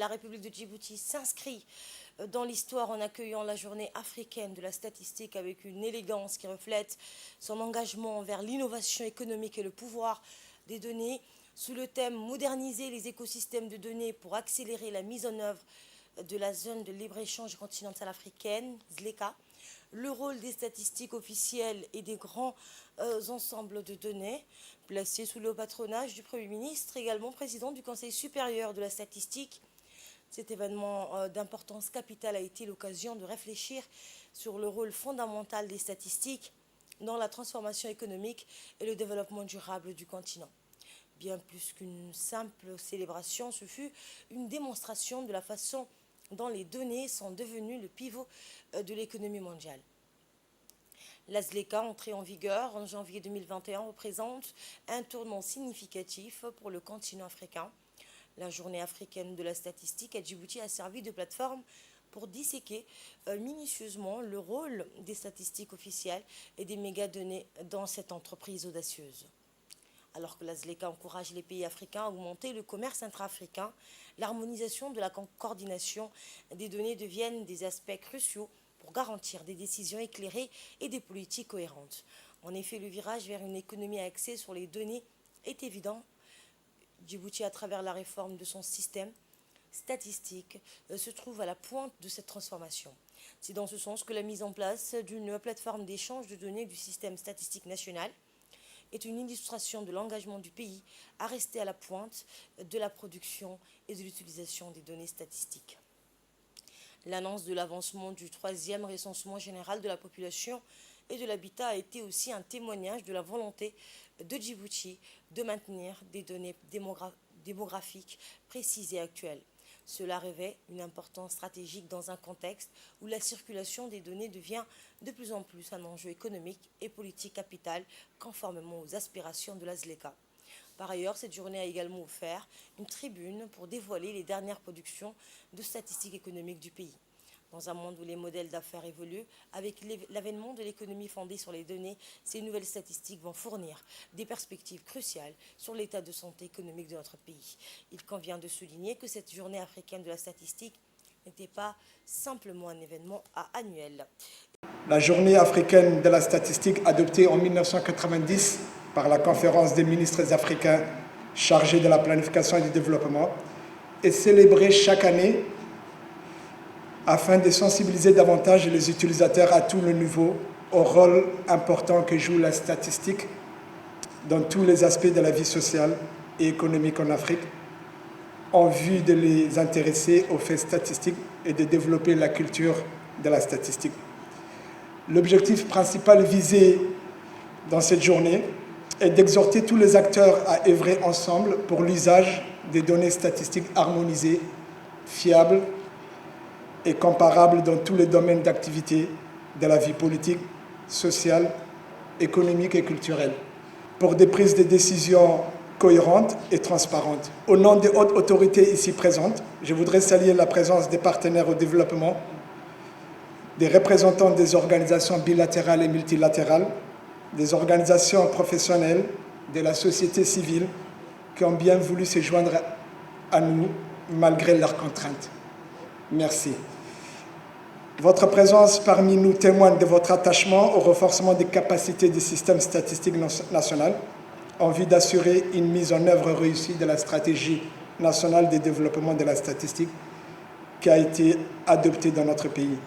La République de Djibouti s'inscrit dans l'histoire en accueillant la journée africaine de la statistique avec une élégance qui reflète son engagement vers l'innovation économique et le pouvoir des données sous le thème Moderniser les écosystèmes de données pour accélérer la mise en œuvre de la zone de libre-échange continentale africaine, ZLECA, le rôle des statistiques officielles et des grands ensembles de données placés sous le patronage du Premier ministre, également président du Conseil supérieur de la statistique. Cet événement d'importance capitale a été l'occasion de réfléchir sur le rôle fondamental des statistiques dans la transformation économique et le développement durable du continent. Bien plus qu'une simple célébration, ce fut une démonstration de la façon dont les données sont devenues le pivot de l'économie mondiale. La ZLECA, entrée en vigueur en janvier 2021, représente un tournant significatif pour le continent africain. La journée africaine de la statistique à Djibouti a servi de plateforme pour disséquer minutieusement le rôle des statistiques officielles et des mégadonnées dans cette entreprise audacieuse. Alors que la ZLECA encourage les pays africains à augmenter le commerce intra-africain, l'harmonisation de la coordination des données deviennent des aspects cruciaux pour garantir des décisions éclairées et des politiques cohérentes. En effet, le virage vers une économie axée sur les données est évident. Djibouti, à travers la réforme de son système statistique, se trouve à la pointe de cette transformation. C'est dans ce sens que la mise en place d'une plateforme d'échange de données du système statistique national est une illustration de l'engagement du pays à rester à la pointe de la production et de l'utilisation des données statistiques. L'annonce de l'avancement du 3e recensement général de la population et de l'habitat a été aussi un témoignage de la volonté de Djibouti de maintenir des données démographiques précises et actuelles. Cela revêt une importance stratégique dans un contexte où la circulation des données devient de plus en plus un enjeu économique et politique capital, conformément aux aspirations de la ZLECA. Par ailleurs, cette journée a également offert une tribune pour dévoiler les dernières productions de statistiques économiques du pays. Dans un monde où les modèles d'affaires évoluent, avec l'avènement de l'économie fondée sur les données, ces nouvelles statistiques vont fournir des perspectives cruciales sur l'état de santé économique de notre pays. Il convient de souligner que cette journée africaine de la statistique n'était pas simplement un événement annuel. La journée africaine de la statistique, adoptée en 1990 par la conférence des ministres africains chargés de la planification et du développement, est célébrée chaque année afin de sensibiliser davantage les utilisateurs à tous les niveaux au rôle important que joue la statistique dans tous les aspects de la vie sociale et économique en Afrique, en vue de les intéresser aux faits statistiques et de développer la culture de la statistique. L'objectif principal visé dans cette journée est d'exhorter tous les acteurs à œuvrer ensemble pour l'usage des données statistiques harmonisées, fiables et comparables dans tous les domaines d'activité de la vie politique, sociale, économique et culturelle, pour des prises de décisions cohérentes et transparentes. Au nom des hautes autorités ici présentes, je voudrais saluer la présence des partenaires au développement, des représentants des organisations bilatérales et multilatérales, des organisations professionnelles, de la société civile qui ont bien voulu se joindre à nous malgré leurs contraintes. Merci. Votre présence parmi nous témoigne de votre attachement au renforcement des capacités du système statistique national en vue d'assurer une mise en œuvre réussie de la stratégie nationale de développement de la statistique qui a été adoptée dans notre pays.